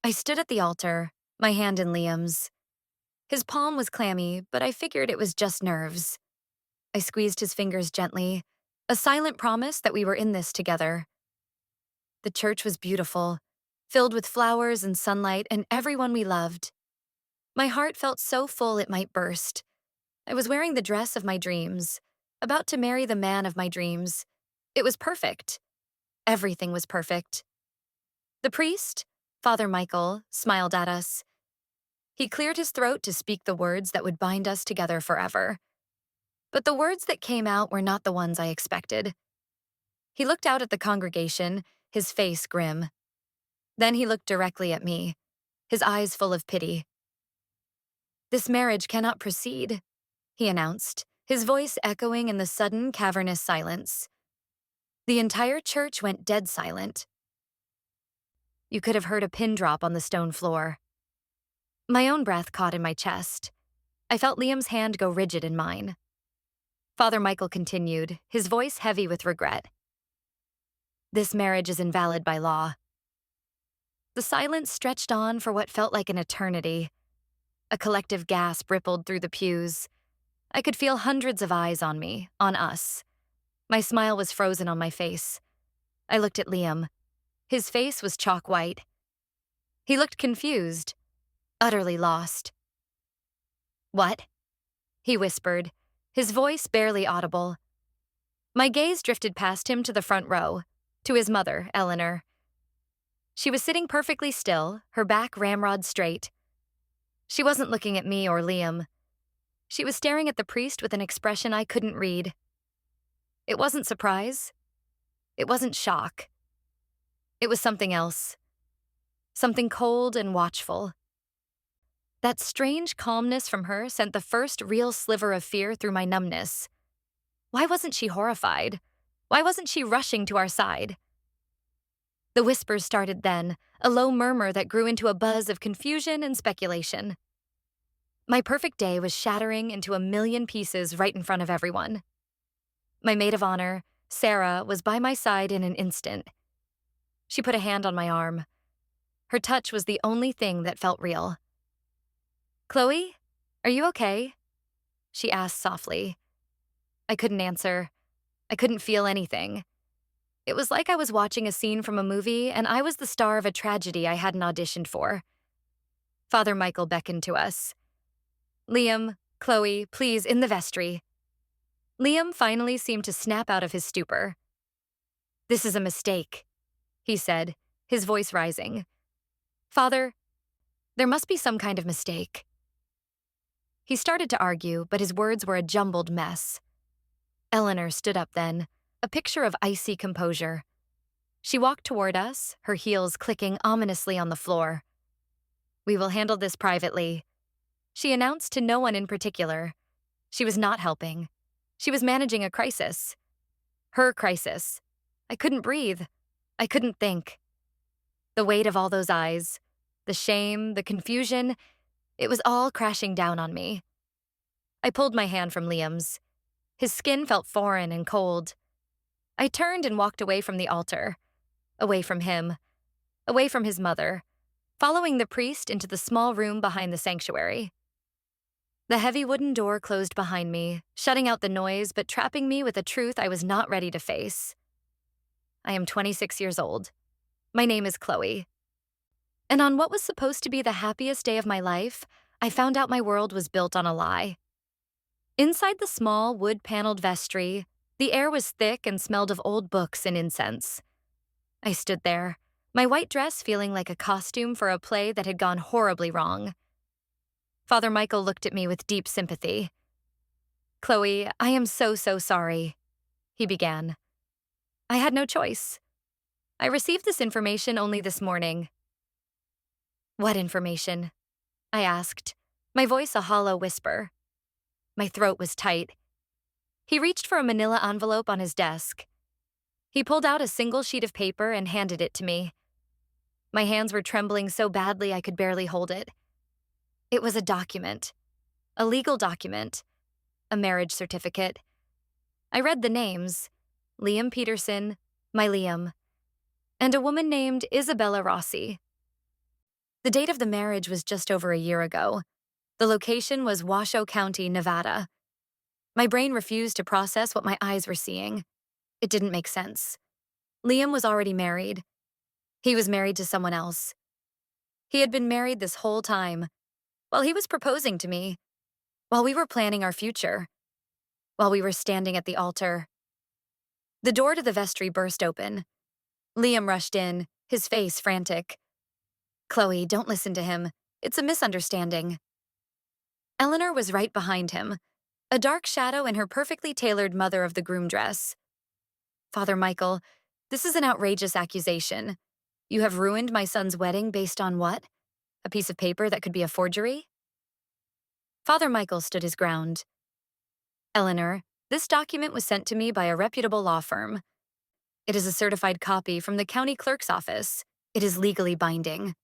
I stood at the altar, my hand in Liam's. His palm was clammy, but I figured it was just nerves. I squeezed his fingers gently, a silent promise that we were in this together. The church was beautiful, filled with flowers and sunlight and everyone we loved. My heart felt so full it might burst. I was wearing the dress of my dreams, about to marry the man of my dreams. It was perfect. Everything was perfect. The priest, Father Michael, smiled at us. He cleared his throat to speak the words that would bind us together forever. But the words that came out were not the ones I expected. He looked out at the congregation, his face grim. Then he looked directly at me, his eyes full of pity. "This marriage cannot proceed," he announced, his voice echoing in the sudden, cavernous silence. The entire church went dead silent. You could have heard a pin drop on the stone floor. My own breath caught in my chest. I felt Liam's hand go rigid in mine. Father Michael continued, his voice heavy with regret. "This marriage is invalid by law." The silence stretched on for what felt like an eternity. A collective gasp rippled through the pews. I could feel hundreds of eyes on me, on us. My smile was frozen on my face. I looked at Liam. His face was chalk white. He looked confused, utterly lost. "What?" he whispered, his voice barely audible. My gaze drifted past him to the front row, to his mother, Eleanor. She was sitting perfectly still, her back ramrod straight. She wasn't looking at me or Liam. She was staring at the priest with an expression I couldn't read. It wasn't surprise. It wasn't shock. It was something else. Something cold and watchful. That strange calmness from her sent the first real sliver of fear through my numbness. Why wasn't she horrified? Why wasn't she rushing to our side? The whispers started then, a low murmur that grew into a buzz of confusion and speculation. My perfect day was shattering into a million pieces right in front of everyone. My maid of honor, Sarah, was by my side in an instant. She put a hand on my arm. Her touch was the only thing that felt real. "Chloe, are you okay?" she asked softly. I couldn't answer. I couldn't feel anything. It was like I was watching a scene from a movie and I was the star of a tragedy I hadn't auditioned for. Father Michael beckoned to us. "Liam, Chloe, please, in the vestry." Liam finally seemed to snap out of his stupor. "This is a mistake," he said, his voice rising. "Father, there must be some kind of mistake." He started to argue, but his words were a jumbled mess. Eleanor stood up then, a picture of icy composure. She walked toward us, her heels clicking ominously on the floor. "We will handle this privately," she announced to no one in particular. She was not helping. She was managing a crisis. Her crisis. I couldn't breathe. I couldn't think. The weight of all those eyes, the shame, the confusion, it was all crashing down on me. I pulled my hand from Liam's. His skin felt foreign and cold. I turned and walked away from the altar, away from him, away from his mother, following the priest into the small room behind the sanctuary. The heavy wooden door closed behind me, shutting out the noise but trapping me with a truth I was not ready to face. I am 26 years old. My name is Chloe. And on what was supposed to be the happiest day of my life, I found out my world was built on a lie. Inside the small, wood-paneled vestry, the air was thick and smelled of old books and incense. I stood there, my white dress feeling like a costume for a play that had gone horribly wrong. Father Michael looked at me with deep sympathy. "Chloe, I am so sorry," he began. "I had no choice. I received this information only this morning." "What information?" I asked, my voice a hollow whisper. My throat was tight. He reached for a manila envelope on his desk. He pulled out a single sheet of paper and handed it to me. My hands were trembling so badly I could barely hold it. It was a document, a legal document, a marriage certificate. I read the names, Liam Peterson, my Liam, and a woman named Isabella Rossi. The date of the marriage was just over a year ago. The location was Washoe County, Nevada. My brain refused to process what my eyes were seeing. It didn't make sense. Liam was already married. He was married to someone else. He had been married this whole time, while he was proposing to me, while we were planning our future, while we were standing at the altar. The door to the vestry burst open. Liam rushed in, his face frantic. "Chloe, don't listen to him. It's a misunderstanding." Eleanor was right behind him, a dark shadow in her perfectly tailored mother of the groom dress. "Father Michael, this is an outrageous accusation. You have ruined my son's wedding based on what? A piece of paper that could be a forgery?" Father Michael stood his ground. "Eleanor, this document was sent to me by a reputable law firm. It is a certified copy from the county clerk's office. It is legally binding."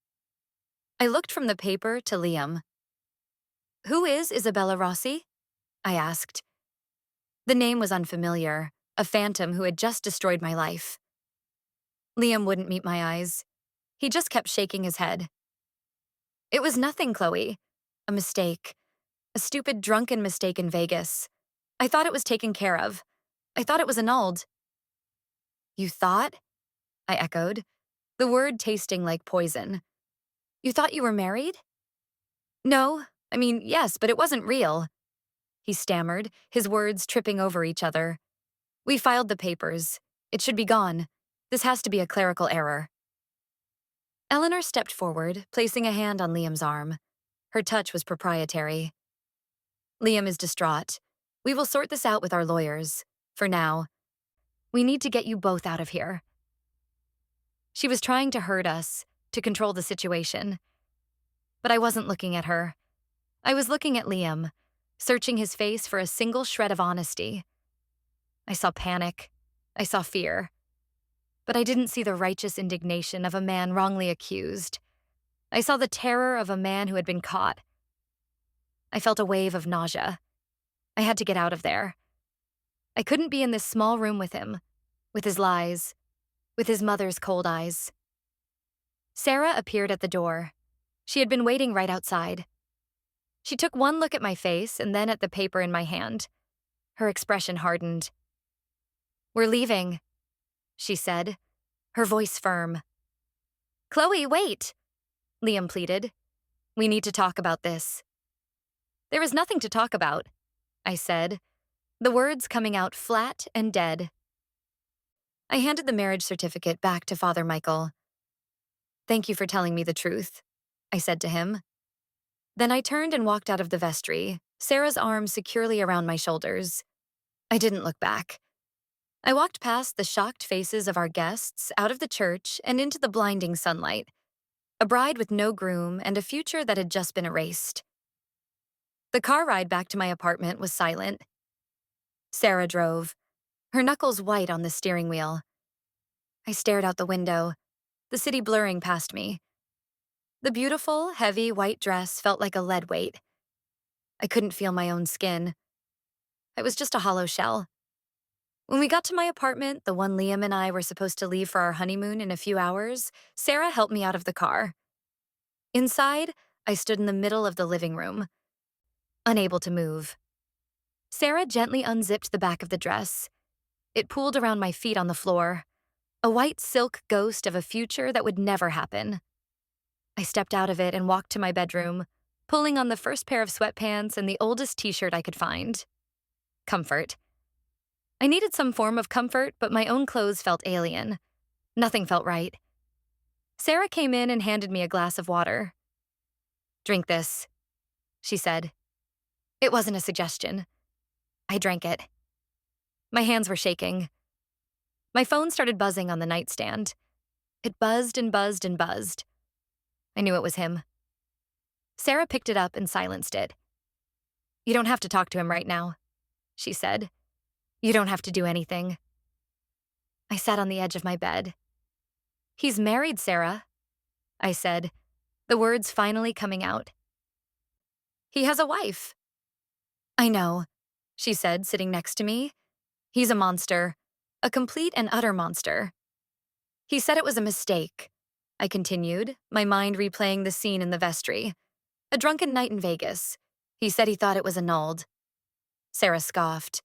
I looked from the paper to Liam. "Who is Isabella Rossi?" I asked. The name was unfamiliar, a phantom who had just destroyed my life. Liam wouldn't meet my eyes. He just kept shaking his head. "It was nothing, Chloe. A mistake. A stupid, drunken mistake in Vegas. I thought it was taken care of. I thought it was annulled." "You thought?" I echoed, the word tasting like poison. "You thought you were married?" "No, I mean, yes, but it wasn't real," he stammered, his words tripping over each other. "We filed the papers. It should be gone. This has to be a clerical error." Eleanor stepped forward, placing a hand on Liam's arm. Her touch was proprietary. "Liam is distraught. We will sort this out with our lawyers. For now, we need to get you both out of here." She was trying to hurt us, to control the situation. But I wasn't looking at her. I was looking at Liam, searching his face for a single shred of honesty. I saw panic. I saw fear. But I didn't see the righteous indignation of a man wrongly accused. I saw the terror of a man who had been caught. I felt a wave of nausea. I had to get out of there. I couldn't be in this small room with him, with his lies, with his mother's cold eyes. Sarah appeared at the door. She had been waiting right outside. She took one look at my face and then at the paper in my hand. Her expression hardened. "We're leaving," she said, her voice firm. "Chloe, wait," Liam pleaded. "We need to talk about this." "There is nothing to talk about," I said, the words coming out flat and dead. I handed the marriage certificate back to Father Michael. "Thank you for telling me the truth," I said to him. Then I turned and walked out of the vestry, Sarah's arms securely around my shoulders. I didn't look back. I walked past the shocked faces of our guests, out of the church, and into the blinding sunlight. A bride with no groom and a future that had just been erased. The car ride back to my apartment was silent. Sarah drove, her knuckles white on the steering wheel. I stared out the window, the city blurring past me. The beautiful, heavy white dress felt like a lead weight. I couldn't feel my own skin. I was just a hollow shell. When we got to my apartment, the one Liam and I were supposed to leave for our honeymoon in a few hours, Sarah helped me out of the car. Inside, I stood in the middle of the living room, unable to move. Sarah gently unzipped the back of the dress. It pooled around my feet on the floor, a white silk ghost of a future that would never happen. I stepped out of it and walked to my bedroom, pulling on the first pair of sweatpants and the oldest t-shirt I could find. Comfort. I needed some form of comfort, but my own clothes felt alien. Nothing felt right. Sarah came in and handed me a glass of water. "Drink this," she said. It wasn't a suggestion. I drank it. My hands were shaking. My phone started buzzing on the nightstand. It buzzed and buzzed and buzzed. I knew it was him. Sarah picked it up and silenced it. "You don't have to talk to him right now," she said. "You don't have to do anything." I sat on the edge of my bed. "He's married, Sarah," I said, the words finally coming out. "He has a wife." "I know," she said, sitting next to me. "He's a monster, a complete and utter monster. He said it was a mistake. I continued, my mind replaying the scene in the vestry. A drunken night in Vegas. He said he thought it was annulled. Sarah scoffed.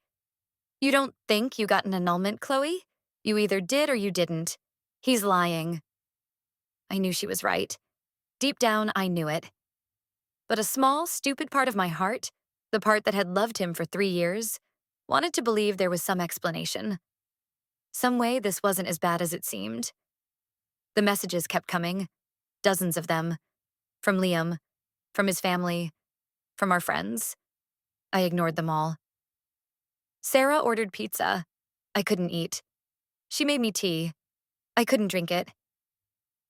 You don't think you got an annulment, Chloe? You either did or you didn't. He's lying. I knew she was right. Deep down, I knew it. But a small, stupid part of my heart, the part that had loved him for 3 years, wanted to believe there was some explanation. Some way this wasn't as bad as it seemed. The messages kept coming, dozens of them, from Liam, from his family, from our friends. I ignored them all. Sarah ordered pizza. I couldn't eat. She made me tea. I couldn't drink it.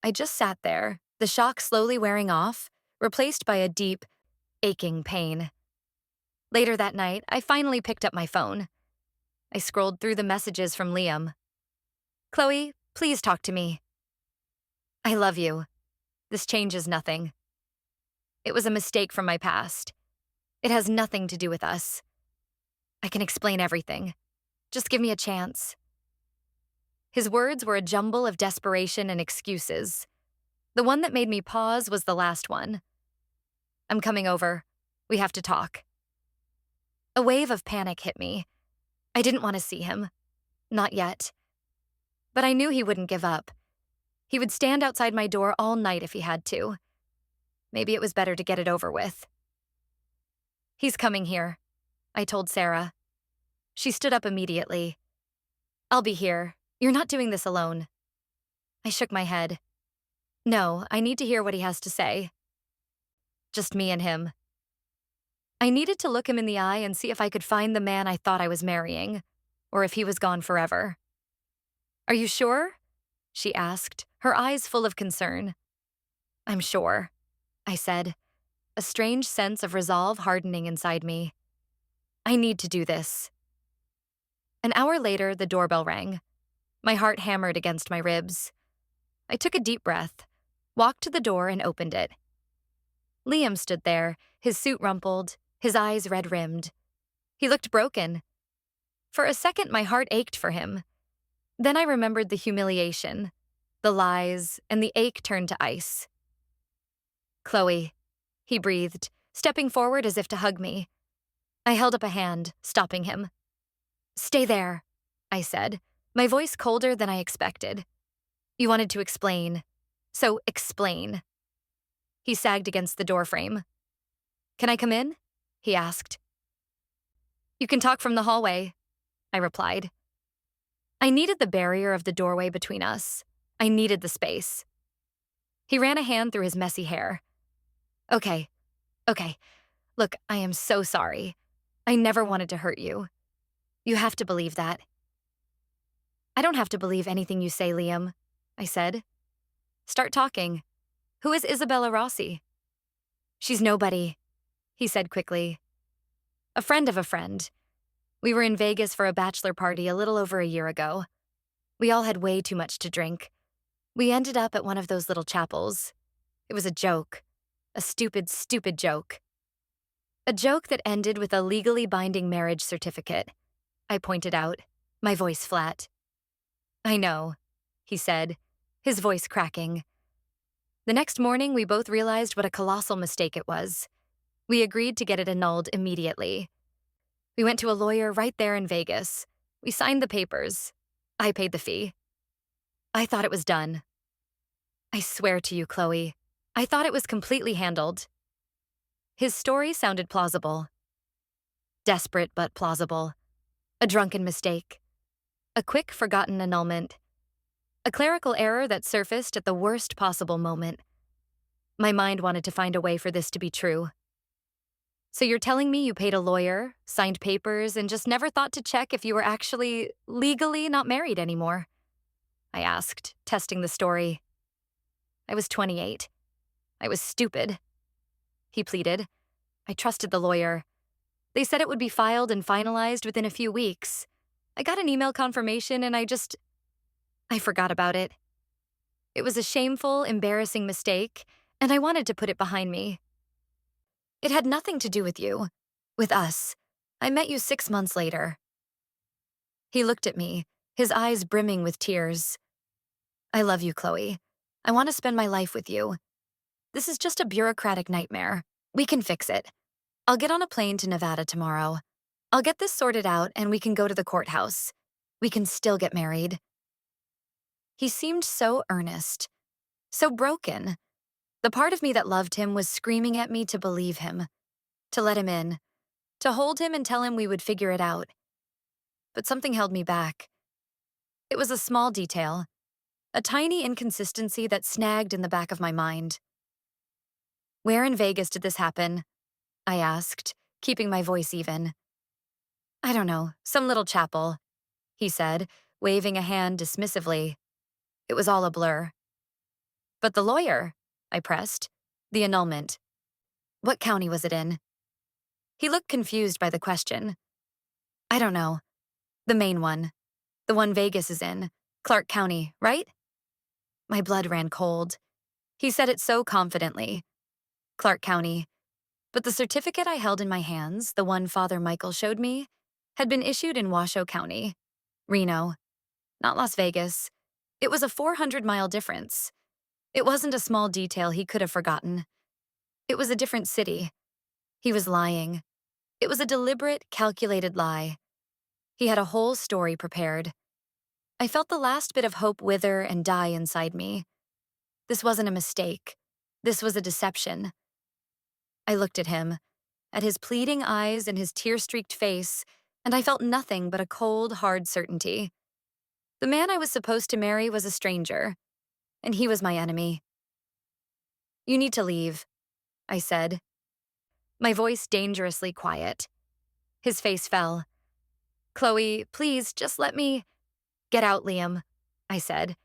I just sat there, the shock slowly wearing off, replaced by a deep, aching pain. Later that night, I finally picked up my phone. I scrolled through the messages from Liam. Chloe, please talk to me. I love you. This changes nothing. It was a mistake from my past. It has nothing to do with us. I can explain everything. Just give me a chance. His words were a jumble of desperation and excuses. The one that made me pause was the last one. I'm coming over. We have to talk. A wave of panic hit me. I didn't want to see him. Not yet. But I knew he wouldn't give up. He would stand outside my door all night if he had to. Maybe it was better to get it over with. He's coming here, I told Sarah. She stood up immediately. I'll be here. You're not doing this alone. I shook my head. No, I need to hear what he has to say. Just me and him. I needed to look him in the eye and see if I could find the man I thought I was marrying, or if he was gone forever. Are you sure? She asked, her eyes full of concern. I'm sure, I said, a strange sense of resolve hardening inside me. I need to do this. An hour later, the doorbell rang. My heart hammered against my ribs. I took a deep breath, walked to the door, and opened it. Liam stood there, his suit rumpled, his eyes red-rimmed. He looked broken. For a second, my heart ached for him. Then I remembered the humiliation, the lies, and the ache turned to ice. Chloe, he breathed, stepping forward as if to hug me. I held up a hand, stopping him. Stay there, I said, my voice colder than I expected. You wanted to explain. So explain. He sagged against the doorframe. Can I come in? He asked. You can talk from the hallway, I replied. I needed the barrier of the doorway between us. I needed the space. He ran a hand through his messy hair. Okay. Look, I am so sorry. I never wanted to hurt you. You have to believe that. I don't have to believe anything you say, Liam, I said. Start talking. Who is Isabella Rossi? She's nobody, he said quickly. A friend of a friend. We were in Vegas for a bachelor party a little over a year ago. We all had way too much to drink. We ended up at one of those little chapels. It was a joke. A stupid, stupid joke. A joke that ended with a legally binding marriage certificate. I pointed out, my voice flat. I know, he said, his voice cracking. The next morning, we both realized what a colossal mistake it was. We agreed to get it annulled immediately. We went to a lawyer right there in Vegas. We signed the papers. I paid the fee. I thought it was done. I swear to you, Chloe, I thought it was completely handled. His story sounded plausible. Desperate but plausible. A drunken mistake. A quick, forgotten annulment. A clerical error that surfaced at the worst possible moment. My mind wanted to find a way for this to be true. So you're telling me you paid a lawyer, signed papers, and just never thought to check if you were actually legally not married anymore? I asked, testing the story. I was 28. I was stupid. He pleaded. I trusted the lawyer. They said it would be filed and finalized within a few weeks. I got an email confirmation and I forgot about it. It was a shameful, embarrassing mistake, and I wanted to put it behind me. It had nothing to do with you, with us. I met you 6 months later. He looked at me, his eyes brimming with tears. I love you, Chloe. I want to spend my life with you. This is just a bureaucratic nightmare. We can fix it. I'll get on a plane to Nevada tomorrow. I'll get this sorted out and we can go to the courthouse. We can still get married. He seemed so earnest, so broken. The part of me that loved him was screaming at me to believe him, to let him in, to hold him and tell him we would figure it out. But something held me back. It was a small detail, a tiny inconsistency that snagged in the back of my mind. Where in Vegas did this happen? I asked, keeping my voice even. I don't know, some little chapel, he said, waving a hand dismissively. It was all a blur. But the lawyer, I pressed, the annulment. What county was it in? He looked confused by the question. I don't know. The main one. The one Vegas is in. Clark County, right? My blood ran cold. He said it so confidently. Clark County. But the certificate I held in my hands, the one Father Michael showed me, had been issued in Washoe County, Reno, not Las Vegas. It was a 400-mile difference. It wasn't a small detail he could have forgotten. It was a different city. He was lying. It was a deliberate, calculated lie. He had a whole story prepared. I felt the last bit of hope wither and die inside me. This wasn't a mistake. This was a deception. I looked at him, at his pleading eyes and his tear-streaked face, and I felt nothing but a cold, hard certainty. The man I was supposed to marry was a stranger, and he was my enemy. You need to leave, I said, my voice dangerously quiet. His face fell. Chloe, please, just let me— Get out, Liam, I said,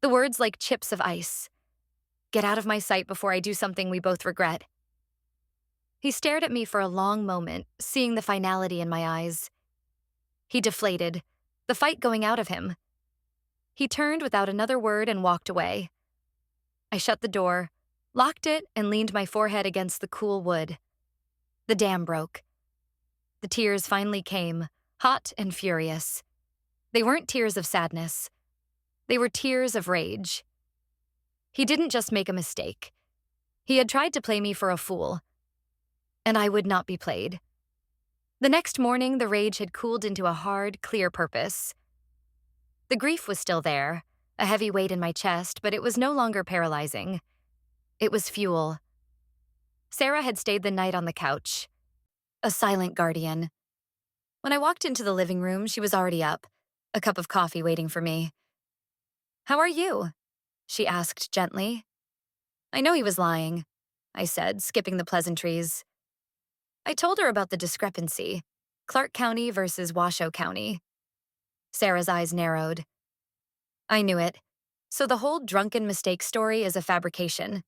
the words like chips of ice. Get out of my sight before I do something we both regret. He stared at me for a long moment, seeing the finality in my eyes. He deflated, the fight going out of him. He turned without another word and walked away. I shut the door, locked it, and leaned my forehead against the cool wood. The dam broke. The tears finally came, hot and furious. They weren't tears of sadness. They were tears of rage. He didn't just make a mistake. He had tried to play me for a fool. And I would not be played. The next morning, the rage had cooled into a hard, clear purpose. The grief was still there, a heavy weight in my chest, but it was no longer paralyzing. It was fuel. Sarah had stayed the night on the couch, a silent guardian. When I walked into the living room, she was already up, a cup of coffee waiting for me. How are you? She asked gently. I know he was lying, I said, skipping the pleasantries. I told her about the discrepancy, Clark County versus Washoe County. Sarah's eyes narrowed. I knew it. So the whole drunken mistake story is a fabrication.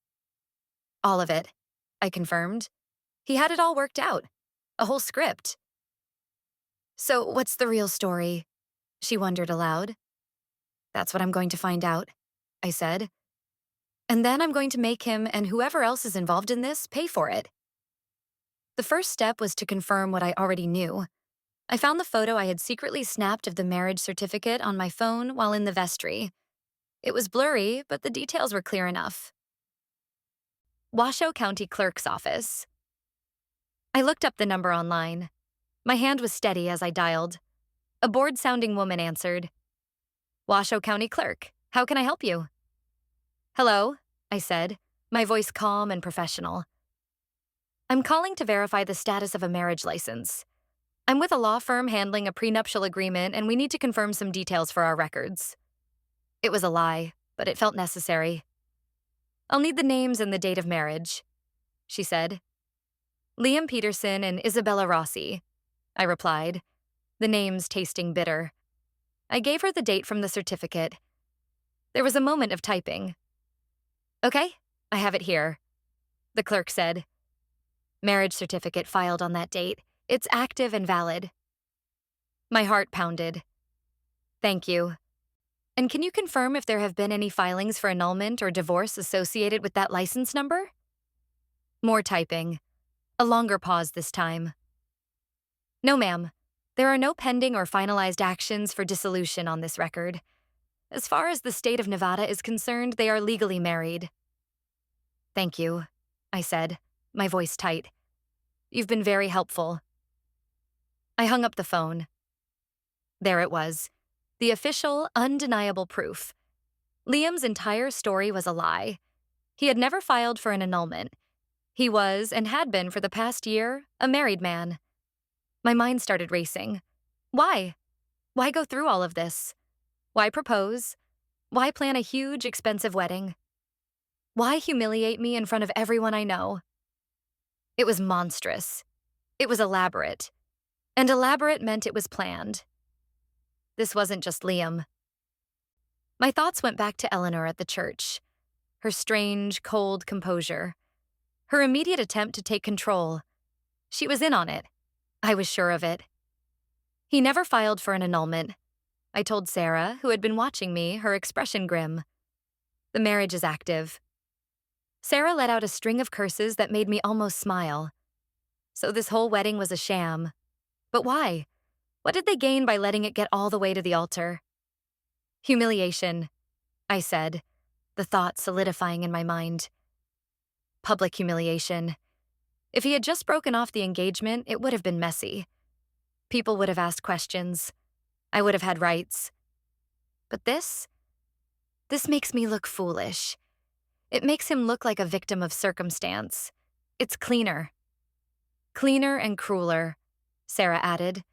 All of it, I confirmed. He had it all worked out, a whole script. So what's the real story? She wondered aloud. That's what I'm going to find out, I said. And then I'm going to make him and whoever else is involved in this pay for it. The first step was to confirm what I already knew. I found the photo I had secretly snapped of the marriage certificate on my phone while in the vestry. It was blurry, but the details were clear enough. Washoe County Clerk's Office. I looked up the number online. My hand was steady as I dialed. A bored-sounding woman answered. Washoe County Clerk, how can I help you? Hello, I said, my voice calm and professional. I'm calling to verify the status of a marriage license. I'm with a law firm handling a prenuptial agreement, and we need to confirm some details for our records. It was a lie, but it felt necessary. I'll need the names and the date of marriage, she said. Liam Peterson and Isabella Rossi, I replied, the names tasting bitter. I gave her the date from the certificate. There was a moment of typing. Okay, I have it here, the clerk said. Marriage certificate filed on that date. It's active and valid. My heart pounded. Thank you. And can you confirm if there have been any filings for annulment or divorce associated with that license number? More typing. A longer pause this time. No, ma'am. There are no pending or finalized actions for dissolution on this record. As far as the state of Nevada is concerned, they are legally married. Thank you, I said, my voice tight. You've been very helpful. I hung up the phone. There it was, the official, undeniable proof. Liam's entire story was a lie. He had never filed for an annulment. He was, and had been for the past year, a married man. My mind started racing. Why? Why go through all of this? Why propose? Why plan a huge, expensive wedding? Why humiliate me in front of everyone I know? It was monstrous. It was elaborate. And elaborate meant it was planned. This wasn't just Liam. My thoughts went back to Eleanor at the church. Her strange, cold composure. Her immediate attempt to take control. She was in on it. I was sure of it. He never filed for an annulment. I told Sarah, who had been watching me, her expression grim. The marriage is active. Sarah let out a string of curses that made me almost smile. So this whole wedding was a sham. But why? What did they gain by letting it get all the way to the altar? Humiliation, I said, the thought solidifying in my mind. Public humiliation. If he had just broken off the engagement, it would have been messy. People would have asked questions. I would have had rights. But this makes me look foolish. It makes him look like a victim of circumstance. It's cleaner. Cleaner and crueler, Sarah added.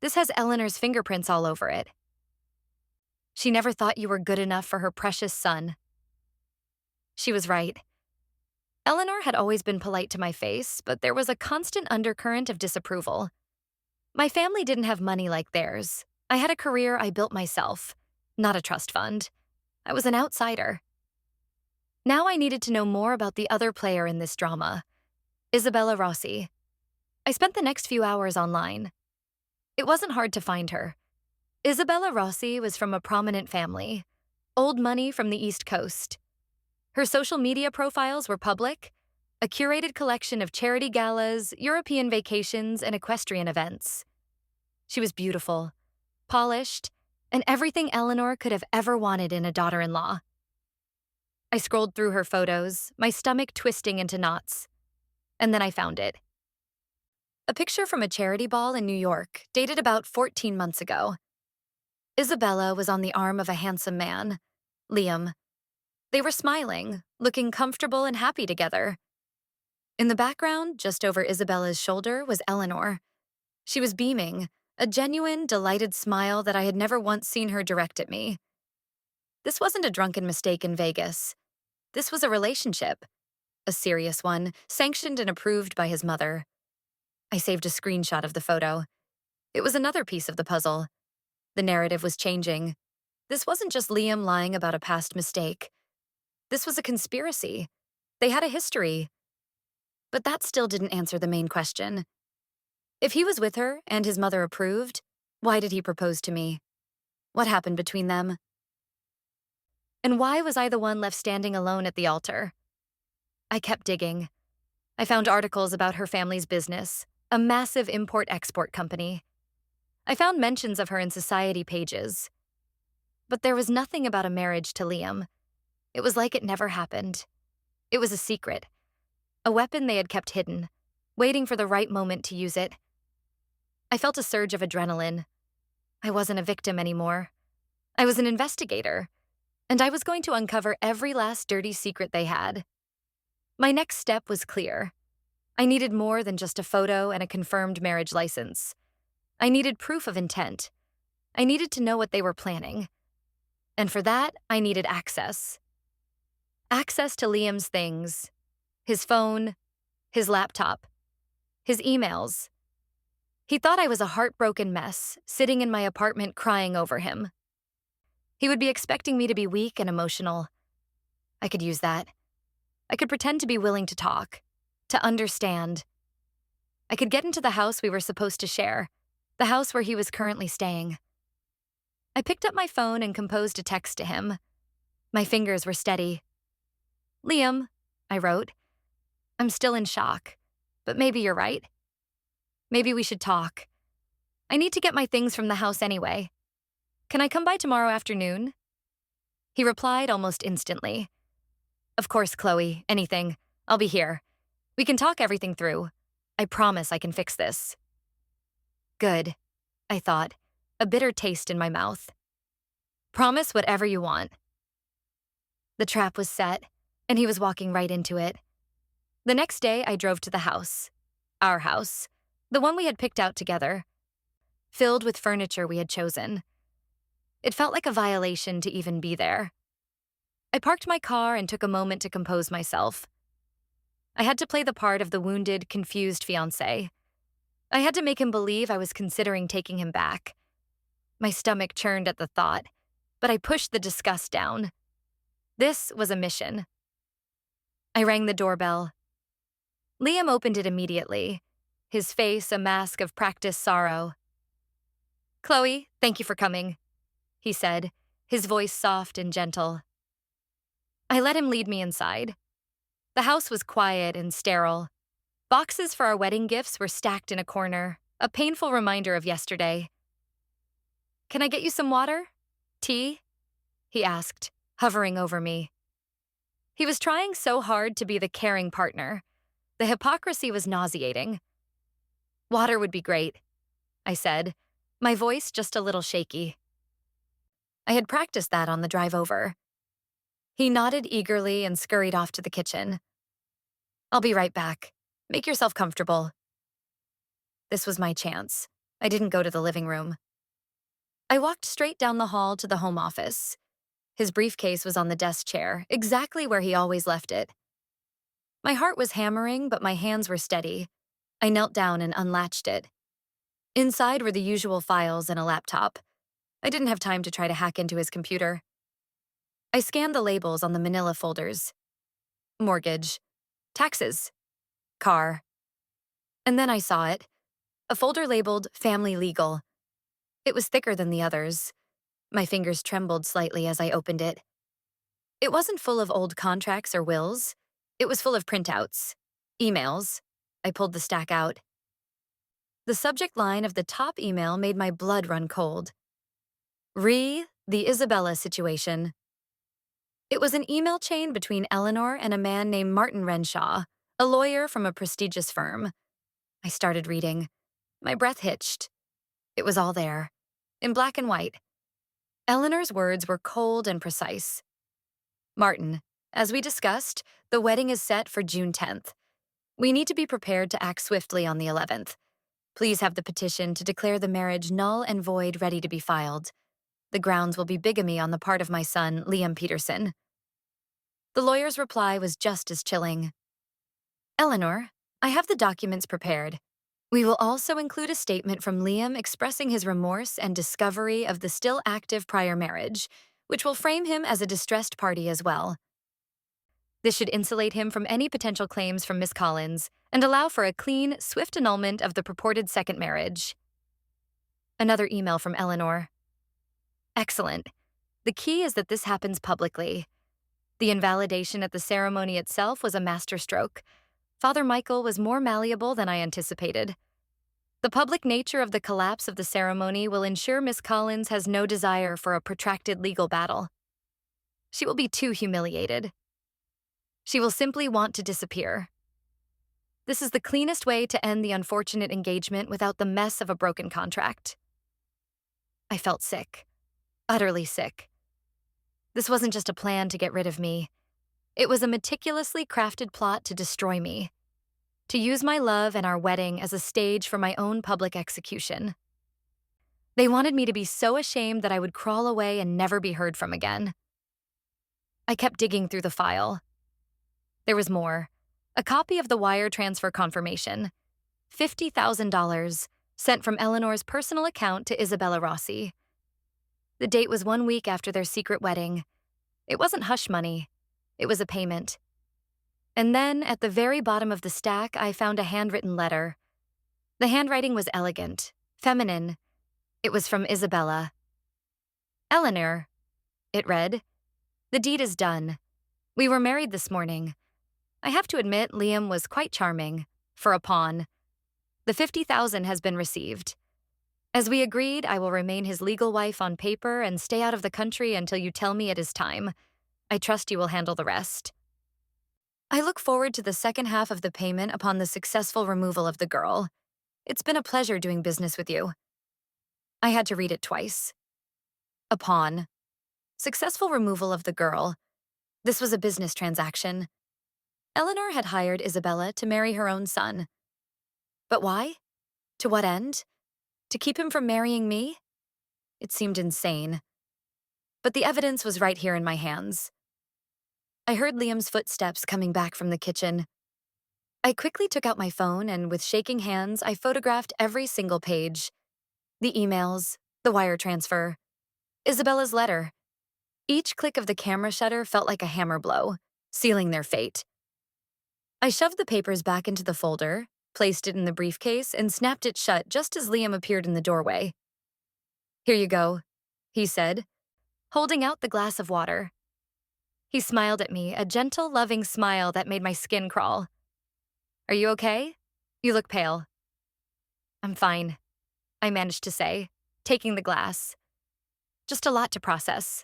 This has Eleanor's fingerprints all over it. She never thought you were good enough for her precious son. She was right. Eleanor had always been polite to my face, but there was a constant undercurrent of disapproval. My family didn't have money like theirs. I had a career I built myself, not a trust fund. I was an outsider. Now I needed to know more about the other player in this drama, Isabella Rossi. I spent the next few hours online. It wasn't hard to find her. Isabella Rossi was from a prominent family, old money from the East Coast. Her social media profiles were public, a curated collection of charity galas, European vacations, and equestrian events. She was beautiful, polished, and everything Eleanor could have ever wanted in a daughter-in-law. I scrolled through her photos, my stomach twisting into knots. And then I found it. A picture from a charity ball in New York, dated about 14 months ago. Isabella was on the arm of a handsome man, Liam. They were smiling, looking comfortable and happy together. In the background, just over Isabella's shoulder, was Eleanor. She was beaming, a genuine, delighted smile that I had never once seen her direct at me. This wasn't a drunken mistake in Vegas. This was a relationship. A serious one, sanctioned and approved by his mother. I saved a screenshot of the photo. It was another piece of the puzzle. The narrative was changing. This wasn't just Liam lying about a past mistake. This was a conspiracy. They had a history. But that still didn't answer the main question. If he was with her and his mother approved, why did he propose to me? What happened between them? And why was I the one left standing alone at the altar? I kept digging. I found articles about her family's business, a massive import-export company. I found mentions of her in society pages. But there was nothing about a marriage to Liam. It was like it never happened. It was a secret. A weapon they had kept hidden, waiting for the right moment to use it. I felt a surge of adrenaline. I wasn't a victim anymore. I was an investigator, and I was going to uncover every last dirty secret they had. My next step was clear. I needed more than just a photo and a confirmed marriage license. I needed proof of intent. I needed to know what they were planning. And for that, I needed access. Access to Liam's things. His phone, his laptop, his emails. He thought I was a heartbroken mess, sitting in my apartment crying over him. He would be expecting me to be weak and emotional. I could use that. I could pretend to be willing to talk, to understand. I could get into the house we were supposed to share, the house where he was currently staying. I picked up my phone and composed a text to him. My fingers were steady. Liam, I wrote, I'm still in shock, but maybe you're right. Maybe we should talk. I need to get my things from the house anyway. Can I come by tomorrow afternoon? He replied almost instantly. Of course, Chloe, anything. I'll be here. We can talk everything through. I promise I can fix this. Good, I thought, a bitter taste in my mouth. Promise whatever you want. The trap was set, and he was walking right into it. The next day, I drove to the house. Our house. The one we had picked out together. Filled with furniture we had chosen. It felt like a violation to even be there. I parked my car and took a moment to compose myself. I had to play the part of the wounded, confused fiancé. I had to make him believe I was considering taking him back. My stomach churned at the thought, but I pushed the disgust down. This was a mission. I rang the doorbell. Liam opened it immediately, his face a mask of practiced sorrow. "Chloe, thank you for coming," he said, his voice soft and gentle. I let him lead me inside. The house was quiet and sterile. Boxes for our wedding gifts were stacked in a corner, a painful reminder of yesterday. "Can I get you some water? Tea?" he asked, hovering over me. He was trying so hard to be the caring partner. The hypocrisy was nauseating. "Water would be great," I said, my voice just a little shaky. I had practiced that on the drive over. He nodded eagerly and scurried off to the kitchen. "I'll be right back. Make yourself comfortable." This was my chance. I didn't go to the living room. I walked straight down the hall to the home office. His briefcase was on the desk chair, exactly where he always left it. My heart was hammering, but my hands were steady. I knelt down and unlatched it. Inside were the usual files and a laptop. I didn't have time to try to hack into his computer. I scanned the labels on the manila folders. Mortgage. Taxes. Car. And then I saw it. A folder labeled Family Legal. It was thicker than the others. My fingers trembled slightly as I opened it. It wasn't full of old contracts or wills. It was full of printouts. Emails. I pulled the stack out. The subject line of the top email made my blood run cold. The Isabella situation. It was an email chain between Eleanor and a man named Martin Renshaw, a lawyer from a prestigious firm. I started reading. My breath hitched. It was all there, in black and white. Eleanor's words were cold and precise. "Martin, as we discussed, the wedding is set for June 10th. We need to be prepared to act swiftly on the 11th. Please have the petition to declare the marriage null and void ready to be filed. The grounds will be bigamy on the part of my son, Liam Peterson." The lawyer's reply was just as chilling. "Eleanor, I have the documents prepared. We will also include a statement from Liam expressing his remorse and discovery of the still active prior marriage, which will frame him as a distressed party as well. This should insulate him from any potential claims from Miss Collins and allow for a clean, swift annulment of the purported second marriage." Another email from Eleanor. "Excellent. The key is that this happens publicly. The invalidation at the ceremony itself was a masterstroke. Father Michael was more malleable than I anticipated. The public nature of the collapse of the ceremony will ensure Miss Collins has no desire for a protracted legal battle. She will be too humiliated. She will simply want to disappear. This is the cleanest way to end the unfortunate engagement without the mess of a broken contract." I felt sick, utterly sick. This wasn't just a plan to get rid of me. It was a meticulously crafted plot to destroy me, to use my love and our wedding as a stage for my own public execution. They wanted me to be so ashamed that I would crawl away and never be heard from again. I kept digging through the file. There was more. A copy of the wire transfer confirmation. $50,000, sent from Eleanor's personal account to Isabella Rossi. The date was 1 week after their secret wedding. It wasn't hush money. It was a payment. And then, at the very bottom of the stack, I found a handwritten letter. The handwriting was elegant, feminine. It was from Isabella. "Eleanor," it read, "the deed is done. We were married this morning. I have to admit Liam was quite charming, for a pawn. The $50,000 has been received. As we agreed, I will remain his legal wife on paper and stay out of the country until you tell me it is time. I trust you will handle the rest. I look forward to the second half of the payment upon the successful removal of the girl. It's been a pleasure doing business with you. I had to read it twice. Upon successful removal of the girl. This was a business transaction. Eleanor had hired Isabella to marry her own son. But why? To what end? To keep him from marrying me? It seemed insane. But the evidence was right here in my hands. I heard Liam's footsteps coming back from the kitchen. I quickly took out my phone and with shaking hands, I photographed every single page. The emails, the wire transfer, Isabella's letter. Each click of the camera shutter felt like a hammer blow, sealing their fate. I shoved the papers back into the folder, placed it in the briefcase, and snapped it shut just as Liam appeared in the doorway. "Here you go," he said, holding out the glass of water. He smiled at me, a gentle, loving smile that made my skin crawl. "Are you okay? You look pale." "I'm fine," I managed to say, taking the glass. Just a lot to process.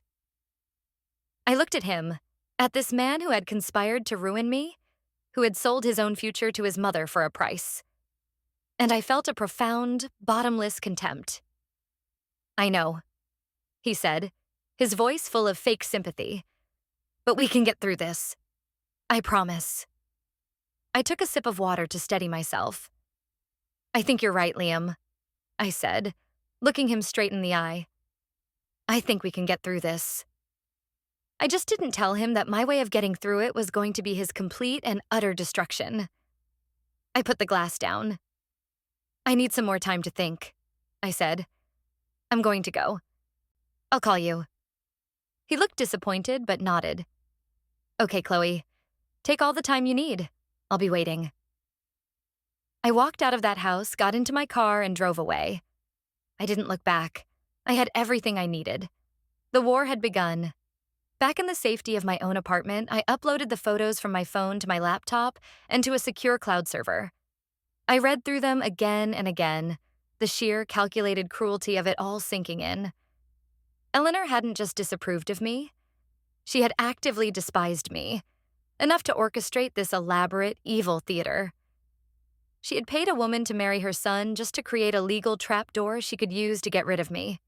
I looked at him, at this man who had conspired to ruin me, who had sold his own future to his mother for a price. And I felt a profound, bottomless contempt. "I know," he said, his voice full of fake sympathy. "But we can get through this. I promise." I took a sip of water to steady myself. "I think you're right, Liam," I said, looking him straight in the eye. "I think we can get through this." I just didn't tell him that my way of getting through it was going to be his complete and utter destruction. I put the glass down. "I need some more time to think," I said. "I'm going to go. I'll call you." He looked disappointed but nodded. "Okay, Chloe. Take all the time you need. I'll be waiting." I walked out of that house, got into my car, and drove away. I didn't look back. I had everything I needed. The war had begun. Back in the safety of my own apartment, I uploaded the photos from my phone to my laptop and to a secure cloud server. I read through them again and again, the sheer, calculated cruelty of it all sinking in. Eleanor hadn't just disapproved of me. She had actively despised me, enough to orchestrate this elaborate, evil theater. She had paid a woman to marry her son just to create a legal trapdoor she could use to get rid of me.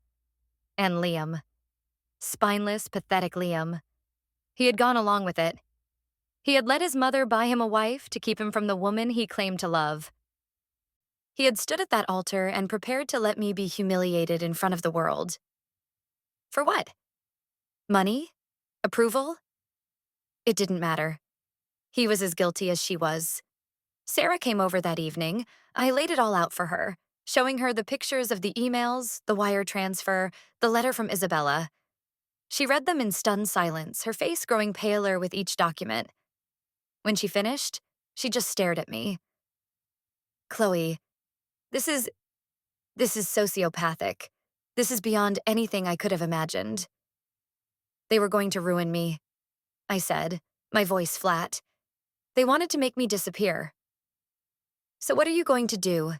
And Liam. Spineless, pathetic Liam. He had gone along with it. He had let his mother buy him a wife to keep him from the woman he claimed to love. He had stood at that altar and prepared to let me be humiliated in front of the world. For what? Money? Approval? It didn't matter. He was as guilty as she was. Sarah came over that evening. I laid it all out for her, showing her the pictures of the emails, the wire transfer, the letter from Isabella. She read them in stunned silence, her face growing paler with each document. When she finished, she just stared at me. "Chloe, this is sociopathic. This is beyond anything I could have imagined." "They were going to ruin me," I said, my voice flat. "They wanted to make me disappear." "So what are you going to do?"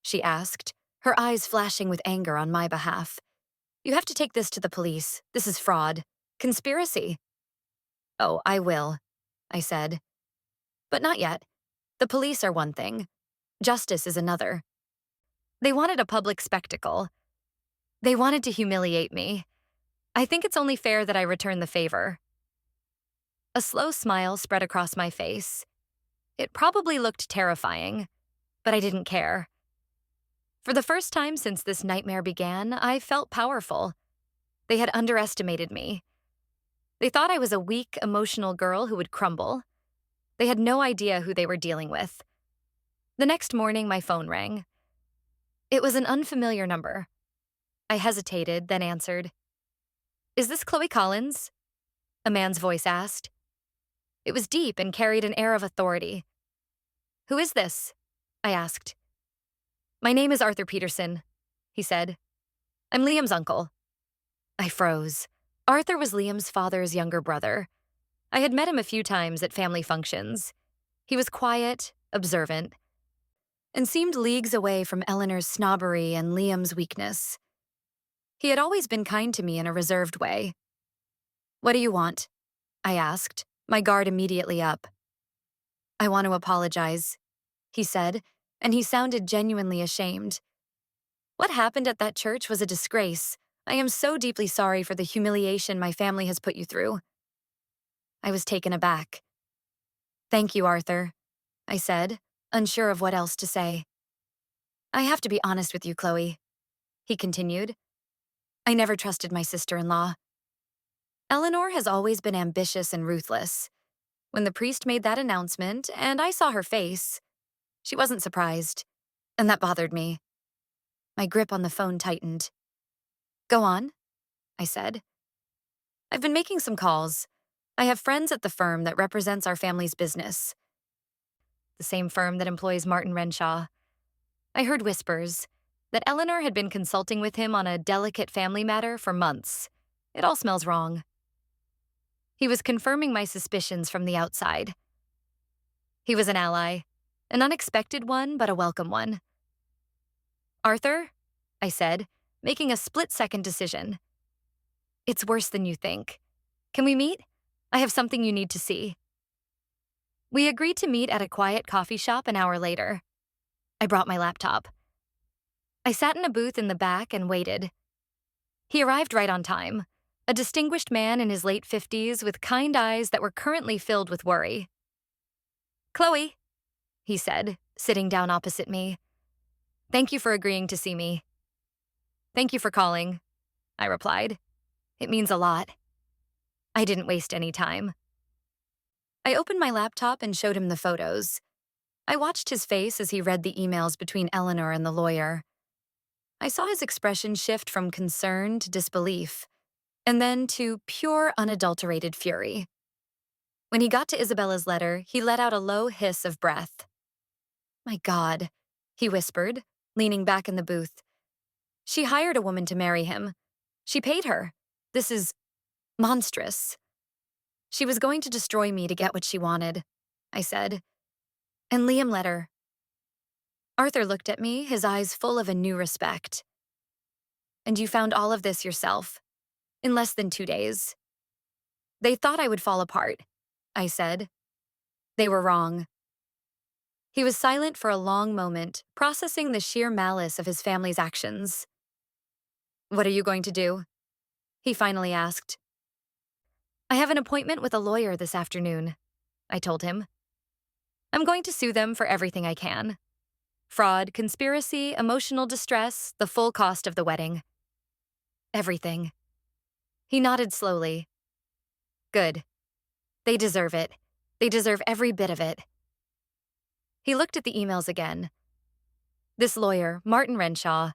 she asked, her eyes flashing with anger on my behalf. "You have to take this to the police. This is fraud. Conspiracy." "Oh, I will," I said. "But not yet. The police are one thing. Justice is another. They wanted a public spectacle. They wanted to humiliate me. I think it's only fair that I return the favor." A slow smile spread across my face. It probably looked terrifying, but I didn't care. For the first time since this nightmare began, I felt powerful. They had underestimated me. They thought I was a weak, emotional girl who would crumble. They had no idea who they were dealing with. The next morning, my phone rang. It was an unfamiliar number. I hesitated, then answered. "Is this Chloe Collins?" a man's voice asked. It was deep and carried an air of authority. "Who is this?" I asked. "My name is Arthur Peterson," he said. "I'm Liam's uncle." I froze. Arthur was Liam's father's younger brother. I had met him a few times at family functions. He was quiet, observant. and seemed leagues away from Eleanor's snobbery and Liam's weakness. He had always been kind to me in a reserved way. "What do you want?" I asked, my guard immediately up. "I want to apologize," he said, and he sounded genuinely ashamed. "What happened at that church was a disgrace. I am so deeply sorry for the humiliation my family has put you through." I was taken aback. "Thank you, Arthur," I said, unsure of what else to say. "I have to be honest with you, Chloe," he continued. "I never trusted my sister-in-law. Eleanor has always been ambitious and ruthless. When the priest made that announcement and I saw her face, she wasn't surprised, and that bothered me." My grip on the phone tightened. "Go on," I said. "I've been making some calls. I have friends at the firm that represents our family's business. The same firm that employs Martin Renshaw. I heard whispers that Eleanor had been consulting with him on a delicate family matter for months. It all smells wrong." He was confirming my suspicions from the outside. He was an ally, an unexpected one, but a welcome one. "Arthur," I said, making a split-second decision. "It's worse than you think. Can we meet? I have something you need to see." We agreed to meet at a quiet coffee shop an hour later. I brought my laptop. I sat in a booth in the back and waited. He arrived right on time, a distinguished man in his late 50s with kind eyes that were currently filled with worry. "Chloe," he said, sitting down opposite me. "Thank you for agreeing to see me." "Thank you for calling," I replied. "It means a lot." I didn't waste any time. I opened my laptop and showed him the photos. I watched his face as he read the emails between Eleanor and the lawyer. I saw his expression shift from concern to disbelief, and then to pure, unadulterated fury. When he got to Isabella's letter, he let out a low hiss of breath. "My God," he whispered, leaning back in the booth. "She hired a woman to marry him. She paid her. This is monstrous. She was going to destroy me to get what she wanted," I said. "And Liam let her." Arthur looked at me, his eyes full of a new respect. "And you found all of this yourself, in less than 2 days." "They thought I would fall apart," I said. "They were wrong." He was silent for a long moment, processing the sheer malice of his family's actions. "What are you going to do?" he finally asked. "I have an appointment with a lawyer this afternoon," I told him. "I'm going to sue them for everything I can. Fraud, conspiracy, emotional distress, the full cost of the wedding. Everything." He nodded slowly. "Good. They deserve it. They deserve every bit of it." He looked at the emails again. "This lawyer, Martin Renshaw,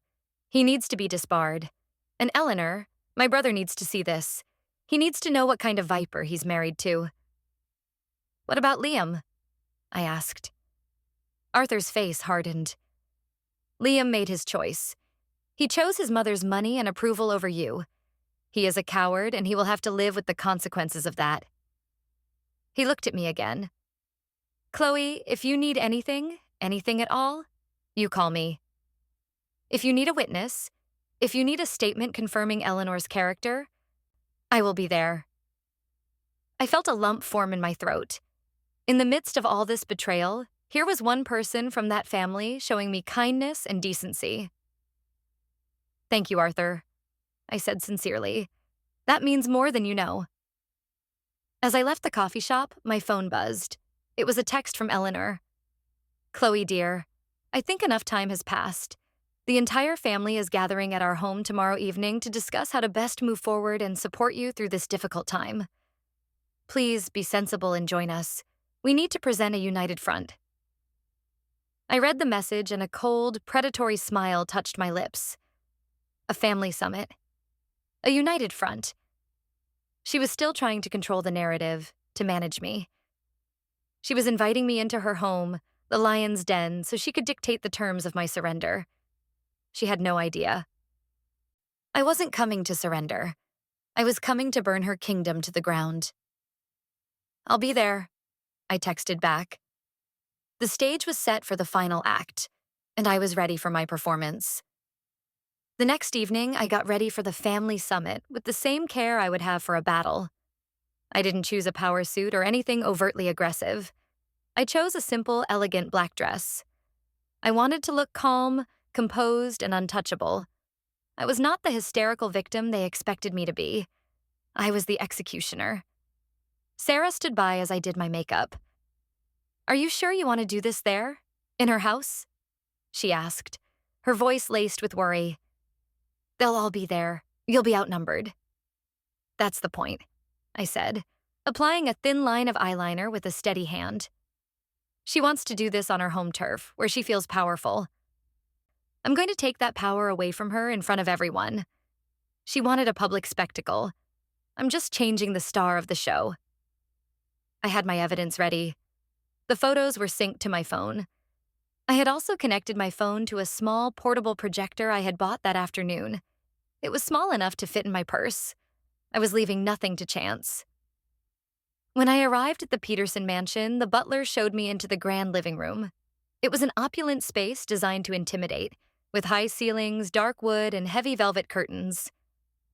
he needs to be disbarred. And Eleanor, my brother needs to see this. He needs to know what kind of viper he's married to." "What about Liam?" I asked. Arthur's face hardened. "Liam made his choice. He chose his mother's money and approval over you. He is a coward, and he will have to live with the consequences of that." He looked at me again. "Chloe, if you need anything, anything at all, you call me. If you need a witness, if you need a statement confirming Eleanor's character, I will be there." I felt a lump form in my throat. In the midst of all this betrayal, here was one person from that family showing me kindness and decency. "Thank you, Arthur," I said sincerely. "That means more than you know." As I left the coffee shop, my phone buzzed. It was a text from Eleanor. "Chloe, dear, I think enough time has passed. The entire family is gathering at our home tomorrow evening to discuss how to best move forward and support you through this difficult time. Please be sensible and join us. We need to present a united front." I read the message and a cold, predatory smile touched my lips. A family summit. A united front. She was still trying to control the narrative, to manage me. She was inviting me into her home, the lion's den, so she could dictate the terms of my surrender. She had no idea. I wasn't coming to surrender. I was coming to burn her kingdom to the ground. "I'll be there," I texted back. The stage was set for the final act. and I was ready for my performance. The next evening, I got ready for the family summit with the same care I would have for a battle. I didn't choose a power suit or anything overtly aggressive. I chose a simple, elegant black dress. I wanted to look calm, composed, and untouchable. I was not the hysterical victim they expected me to be. I was the executioner. Sarah stood by as I did my makeup. "Are you sure you want to do this there? In her house?" she asked, her voice laced with worry. "They'll all be there. You'll be outnumbered." "That's the point," I said, applying a thin line of eyeliner with a steady hand. "She wants to do this on her home turf, where she feels powerful. I'm going to take that power away from her in front of everyone. She wanted a public spectacle. I'm just changing the star of the show." I had my evidence ready. The photos were synced to my phone. I had also connected my phone to a small portable projector I had bought that afternoon. It was small enough to fit in my purse. I was leaving nothing to chance. When I arrived at the Peterson mansion, the butler showed me into the grand living room. It was an opulent space designed to intimidate, with high ceilings, dark wood, and heavy velvet curtains.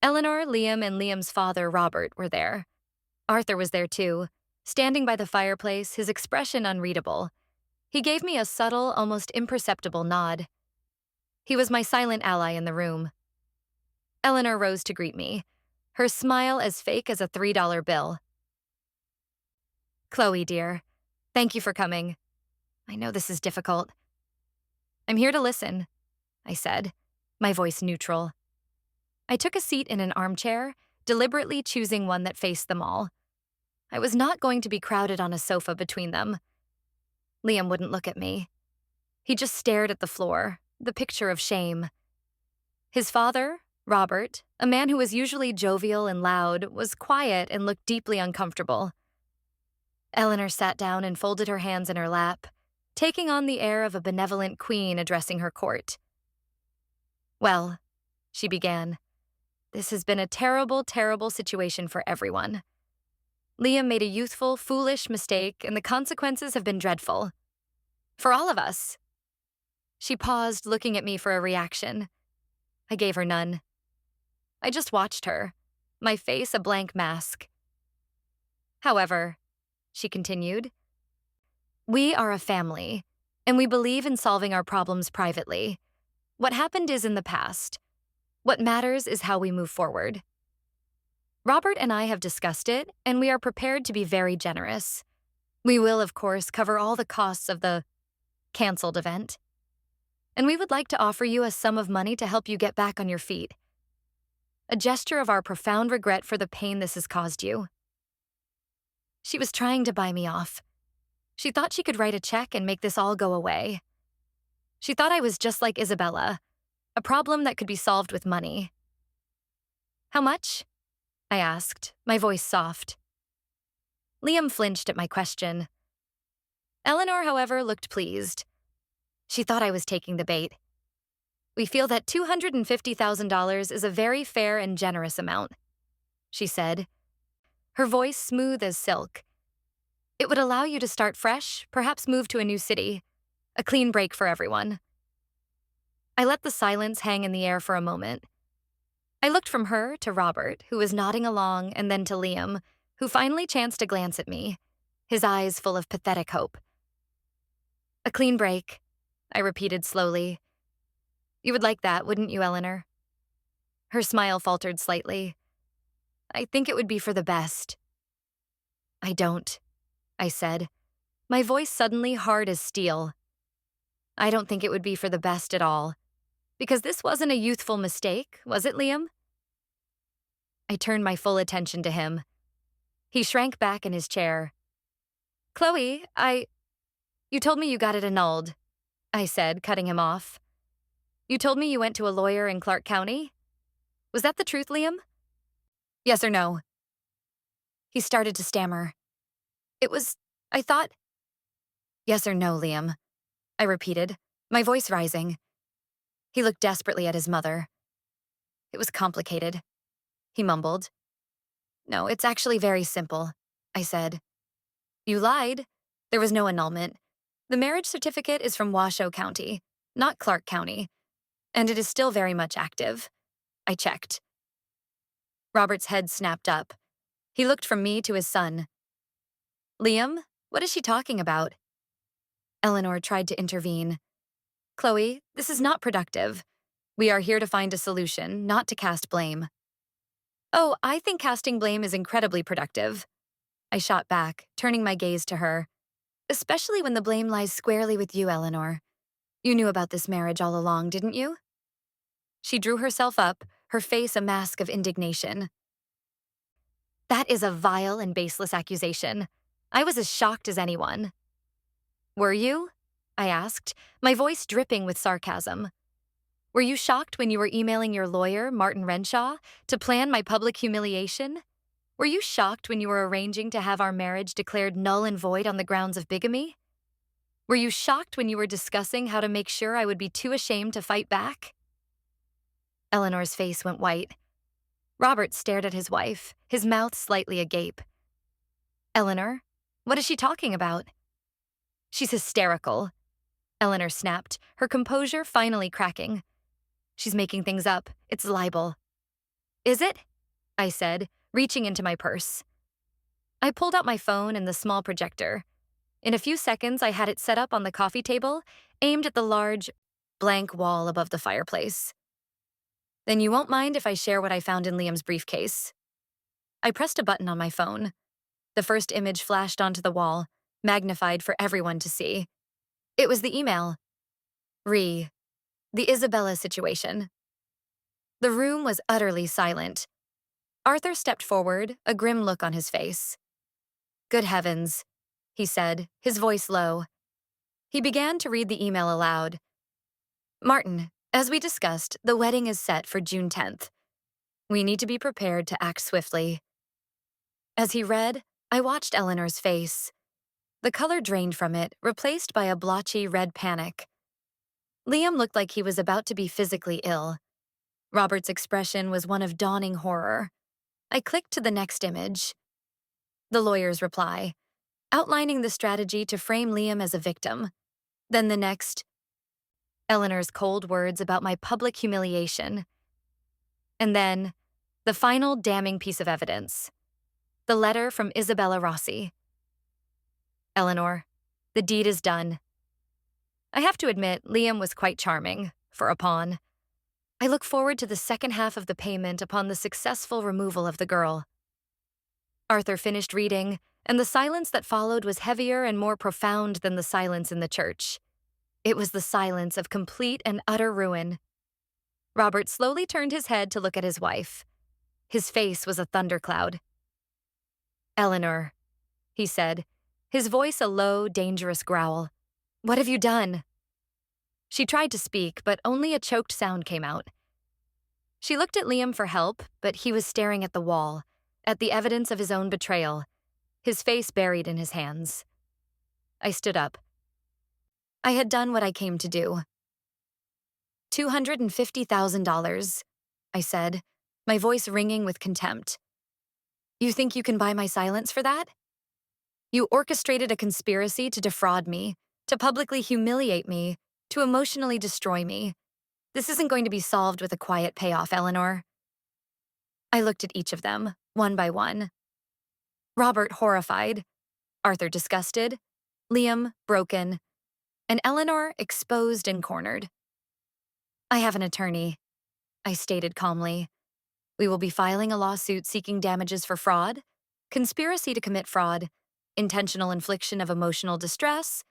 Eleanor, Liam, and Liam's father, Robert, were there. Arthur was there too, standing by the fireplace, his expression unreadable. He gave me a subtle, almost imperceptible nod. He was my silent ally in the room. Eleanor rose to greet me, her smile as fake as a $3 bill. "Chloe, dear, thank you for coming. I know this is difficult." "I'm here to listen," I said, my voice neutral. I took a seat in an armchair, deliberately choosing one that faced them all. I was not going to be crowded on a sofa between them. Liam wouldn't look at me. He just stared at the floor, the picture of shame. His father, Robert, a man who was usually jovial and loud, was quiet and looked deeply uncomfortable. Eleanor sat down and folded her hands in her lap, taking on the air of a benevolent queen addressing her court. "Well," she began, "this has been a terrible, terrible situation for everyone. Liam made a youthful, foolish mistake, and the consequences have been dreadful. For all of us." She paused, looking at me for a reaction. I gave her none. I just watched her, my face a blank mask. "However," she continued, "we are a family, and we believe in solving our problems privately. What happened is in the past. What matters is how we move forward. Robert and I have discussed it, and we are prepared to be very generous. We will, of course, cover all the costs of the canceled event. And we would like to offer you a sum of money to help you get back on your feet. A gesture of our profound regret for the pain this has caused you." She was trying to buy me off. She thought she could write a check and make this all go away. She thought I was just like Isabella, a problem that could be solved with money. "How much?" I asked, my voice soft. Liam flinched at my question. Eleanor, however, looked pleased. She thought I was taking the bait. "We feel that $250,000 is a very fair and generous amount," she said, her voice smooth as silk. "It would allow you to start fresh, perhaps move to a new city. A clean break for everyone." I let the silence hang in the air for a moment. I looked from her to Robert, who was nodding along, and then to Liam, who finally chanced to glance at me, his eyes full of pathetic hope. "A clean break," I repeated slowly. "You would like that, wouldn't you, Eleanor?" Her smile faltered slightly. "I think it would be for the best." "I don't," I said, my voice suddenly hard as steel. "I don't think it would be for the best at all. Because this wasn't a youthful mistake, was it, Liam?" I turned my full attention to him. He shrank back in his chair. "Chloe, You told me you got it annulled," I said, cutting him off. "You told me you went to a lawyer in Clark County? Was that the truth, Liam? Yes or no?" He started to stammer. I thought. "Yes or no, Liam?" I repeated, my voice rising. He looked desperately at his mother. "It was complicated," he mumbled. "No, it's actually very simple," I said. "You lied. There was no annulment. The marriage certificate is from Washoe County. not Clark County, and it is still very much active. I checked. Robert's head snapped up. He looked from me to his son. Liam, what is she talking about? Eleanor tried to intervene. Chloe, this is not productive. We are here to find a solution, not to cast blame. Oh, I think casting blame is incredibly productive. I shot back, turning my gaze to her. Especially when the blame lies squarely with you, Eleanor. You knew about this marriage all along, didn't you? She drew herself up, her face a mask of indignation. That is a vile and baseless accusation. I was as shocked as anyone. Were you? I asked, my voice dripping with sarcasm. Were you shocked when you were emailing your lawyer, Martin Renshaw, to plan my public humiliation? Were you shocked when you were arranging to have our marriage declared null and void on the grounds of bigamy? Were you shocked when you were discussing how to make sure I would be too ashamed to fight back? Eleanor's face went white. Robert stared at his wife, his mouth slightly agape. Eleanor, what is she talking about? She's hysterical, Eleanor snapped, her composure finally cracking. She's making things up. It's libel. Is it? I said, reaching into my purse. I pulled out my phone and the small projector. In a few seconds, I had it set up on the coffee table, aimed at the large, blank wall above the fireplace. Then you won't mind if I share what I found in Liam's briefcase. I pressed a button on my phone. The first image flashed onto the wall, magnified for everyone to see. It was the email. The Isabella situation. The room was utterly silent. Arthur stepped forward, a grim look on his face. Good heavens, he said, his voice low. He began to read the email aloud. Martin, as we discussed, the wedding is set for June 10th. We need to be prepared to act swiftly. As he read, I watched Eleanor's face. The color drained from it, replaced by a blotchy red panic. Liam looked like he was about to be physically ill. Robert's expression was one of dawning horror. I clicked to the next image. The lawyer's reply, outlining the strategy to frame Liam as a victim. Then the next, Eleanor's cold words about my public humiliation. And then, the final damning piece of evidence. The letter from Isabella Rossi. Eleanor, the deed is done. I have to admit, Liam was quite charming, for a pawn. I look forward to the second half of the payment upon the successful removal of the girl. Arthur finished reading, and the silence that followed was heavier and more profound than the silence in the church. It was the silence of complete and utter ruin. Robert slowly turned his head to look at his wife. His face was a thundercloud. Eleanor, he said, his voice a low, dangerous growl. What have you done? She tried to speak, but only a choked sound came out. She looked at Liam for help, but he was staring at the wall, at the evidence of his own betrayal, his face buried in his hands. I stood up. I had done what I came to do. $250,000, I said, my voice ringing with contempt. You think you can buy my silence for that? You orchestrated a conspiracy to defraud me, to publicly humiliate me, to emotionally destroy me. This isn't going to be solved with a quiet payoff, Eleanor. I looked at each of them, one by one. Robert horrified, Arthur disgusted, Liam broken, and Eleanor exposed and cornered. I have an attorney, I stated calmly. We will be filing a lawsuit seeking damages for fraud, conspiracy to commit fraud, intentional infliction of emotional distress,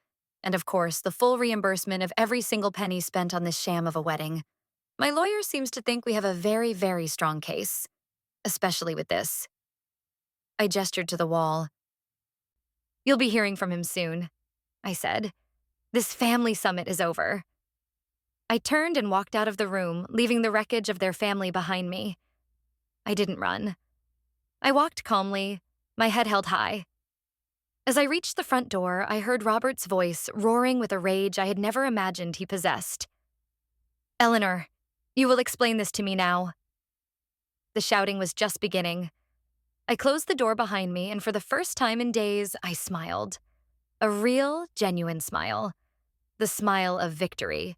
and of course, the full reimbursement of every single penny spent on this sham of a wedding. My lawyer seems to think we have a very, very strong case, especially with this. I gestured to the wall. You'll be hearing from him soon, I said. This family summit is over. I turned and walked out of the room, leaving the wreckage of their family behind me. I didn't run. I walked calmly, my head held high. As I reached the front door, I heard Robert's voice roaring with a rage I had never imagined he possessed. Eleanor, you will explain this to me now. The shouting was just beginning. I closed the door behind me, and for the first time in days, I smiled. A real, genuine smile. The smile of victory.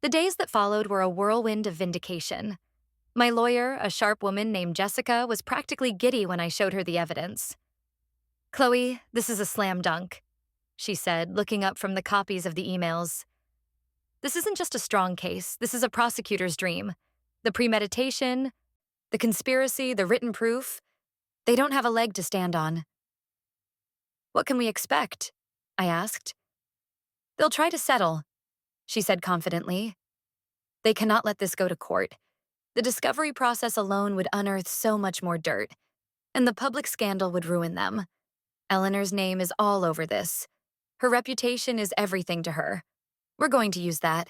The days that followed were a whirlwind of vindication. My lawyer, a sharp woman named Jessica, was practically giddy when I showed her the evidence. "Chloe, this is a slam dunk," she said, looking up from the copies of the emails. "This isn't just a strong case, this is a prosecutor's dream. The premeditation, the conspiracy, the written proof, they don't have a leg to stand on." "What can we expect?" I asked. "They'll try to settle," she said confidently. "They cannot let this go to court. The discovery process alone would unearth so much more dirt, and the public scandal would ruin them. Eleanor's name is all over this. Her reputation is everything to her. We're going to use that."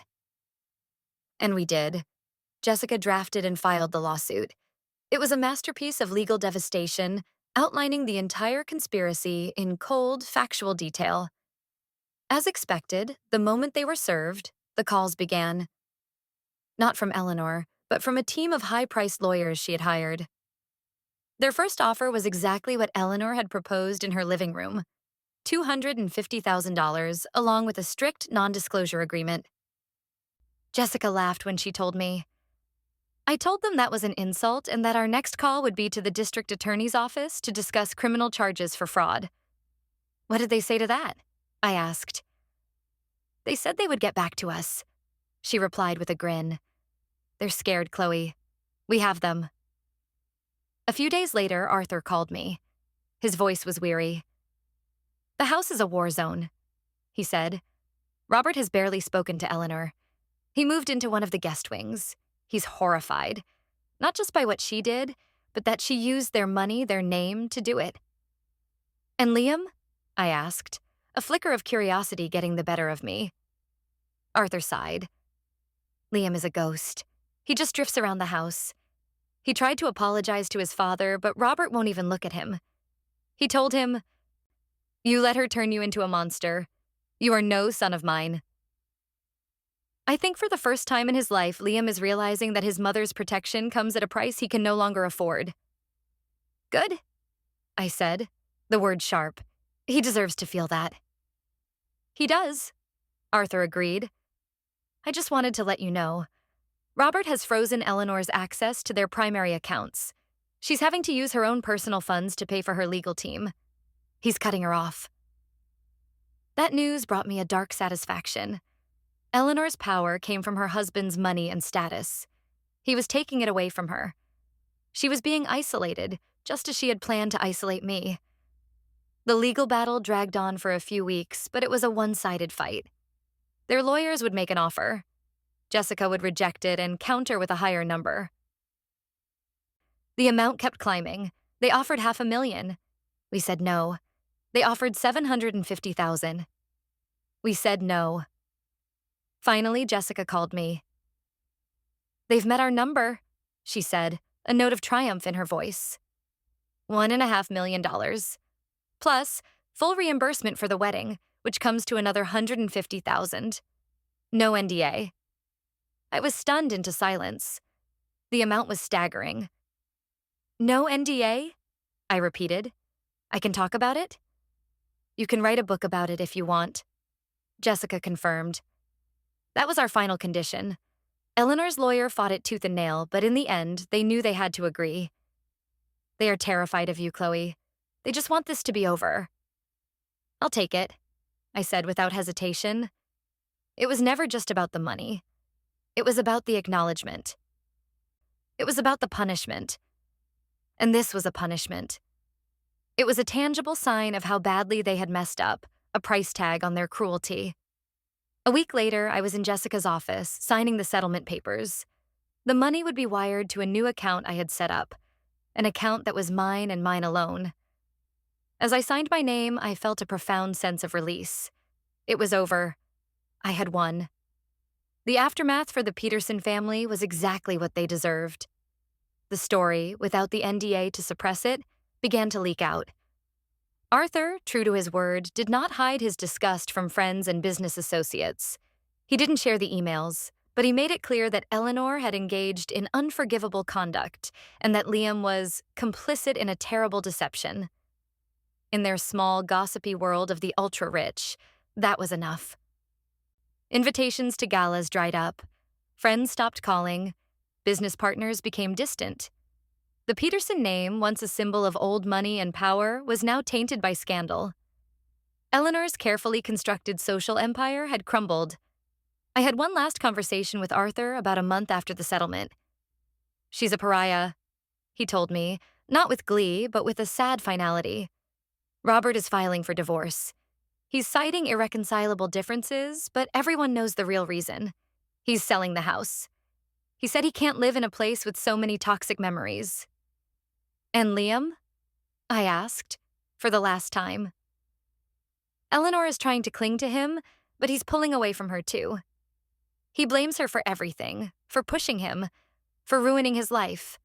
And we did. Jessica drafted and filed the lawsuit. It was a masterpiece of legal devastation, outlining the entire conspiracy in cold, factual detail. As expected, the moment they were served, the calls began. Not from Eleanor, but from a team of high-priced lawyers she had hired. Their first offer was exactly what Eleanor had proposed in her living room: $250,000, along with a strict non-disclosure agreement. Jessica laughed when she told me. "I told them that was an insult and that our next call would be to the district attorney's office to discuss criminal charges for fraud." "What did they say to that?" I asked. "They said they would get back to us," she replied with a grin. "They're scared, Chloe. We have them." A few days later, Arthur called me. His voice was weary. "The house is a war zone," he said. "Robert has barely spoken to Eleanor. He moved into one of the guest wings. He's horrified, not just by what she did, but that she used their money, their name, to do it." "And Liam?" I asked, a flicker of curiosity getting the better of me. Arthur sighed. "Liam is a ghost. He just drifts around the house. He tried to apologize to his father, but Robert won't even look at him. He told him, 'You let her turn you into a monster. You are no son of mine.'" I think for the first time in his life, Liam is realizing that his mother's protection comes at a price he can no longer afford. "Good," I said, the word sharp. "He deserves to feel that." "He does," Arthur agreed. "I just wanted to let you know. Robert has frozen Eleanor's access to their primary accounts. She's having to use her own personal funds to pay for her legal team. He's cutting her off." That news brought me a dark satisfaction. Eleanor's power came from her husband's money and status. He was taking it away from her. She was being isolated, just as she had planned to isolate me. The legal battle dragged on for a few weeks, but it was a one-sided fight. Their lawyers would make an offer. Jessica would reject it and counter with a higher number. The amount kept climbing. They offered $500,000. We said no. They offered $750,000. We said no. Finally, Jessica called me. "They've met our number," she said, a note of triumph in her voice. $1.5 million. Plus, full reimbursement for the wedding, which comes to another $150,000. No NDA. I was stunned into silence. The amount was staggering. "No NDA?" I repeated. "I can talk about it?" "You can write a book about it if you want," Jessica confirmed. That was our final condition. Eleanor's lawyer fought it tooth and nail, but in the end, they knew they had to agree. "They are terrified of you, Chloe. They just want this to be over." "I'll take it," I said without hesitation. It was never just about the money. It was about the acknowledgement. It was about the punishment. And this was a punishment. It was a tangible sign of how badly they had messed up, a price tag on their cruelty. A week later, I was in Jessica's office, signing the settlement papers. The money would be wired to a new account I had set up, an account that was mine and mine alone. As I signed my name, I felt a profound sense of release. It was over. I had won. The aftermath for the Peterson family was exactly what they deserved. The story, without the NDA to suppress it, began to leak out. Arthur, true to his word, did not hide his disgust from friends and business associates. He didn't share the emails, but he made it clear that Eleanor had engaged in unforgivable conduct and that Liam was complicit in a terrible deception. In their small, gossipy world of the ultra-rich, that was enough. Invitations to galas dried up. Friends stopped calling. Business partners became distant. The Peterson name, once a symbol of old money and power, was now tainted by scandal. Eleanor's carefully constructed social empire had crumbled. I had one last conversation with Arthur about a month after the settlement. "She's a pariah," he told me, not with glee, but with a sad finality. "Robert is filing for divorce. He's citing irreconcilable differences, but everyone knows the real reason. He's selling the house. He said he can't live in a place with so many toxic memories." "And Liam?" I asked, for the last time. "Eleanor is trying to cling to him, but he's pulling away from her too. He blames her for everything, for pushing him, for ruining his life.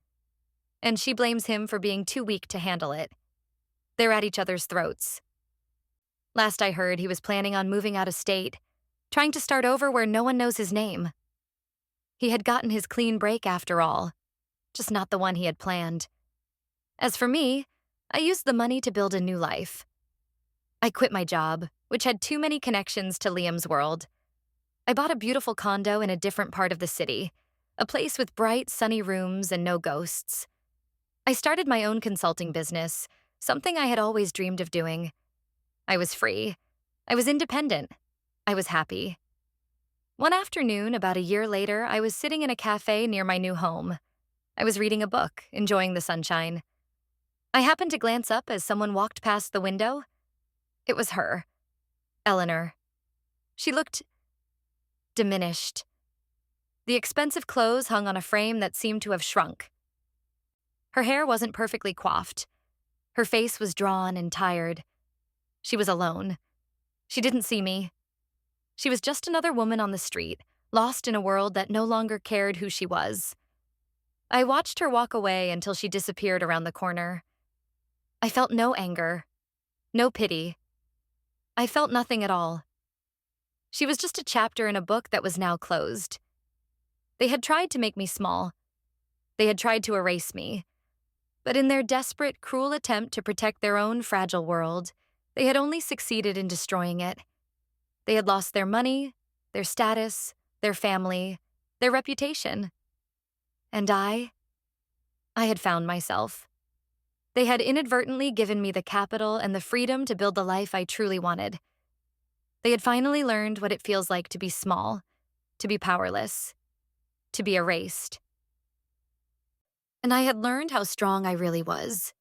And she blames him for being too weak to handle it. They're at each other's throats. Last I heard, he was planning on moving out of state, trying to start over where no one knows his name. He had gotten his clean break after all, just not the one he had planned. As for me, I used the money to build a new life. I quit my job, which had too many connections to Liam's world. I bought a beautiful condo in a different part of the city, a place with bright, sunny rooms and no ghosts. I started my own consulting business, something I had always dreamed of doing. I was free. I was independent. I was happy. One afternoon, about a year later, I was sitting in a cafe near my new home. I was reading a book, enjoying the sunshine. I happened to glance up as someone walked past the window. It was her, Eleanor. She looked diminished. The expensive clothes hung on a frame that seemed to have shrunk. Her hair wasn't perfectly coiffed. Her face was drawn and tired. She was alone. She didn't see me. She was just another woman on the street, lost in a world that no longer cared who she was. I watched her walk away until she disappeared around the corner. I felt no anger, no pity. I felt nothing at all. She was just a chapter in a book that was now closed. They had tried to make me small. They had tried to erase me. But in their desperate, cruel attempt to protect their own fragile world, they had only succeeded in destroying it. They had lost their money, their status, their family, their reputation. And I had found myself. They had inadvertently given me the capital and the freedom to build the life I truly wanted. They had finally learned what it feels like to be small, to be powerless, to be erased. And I had learned how strong I really was.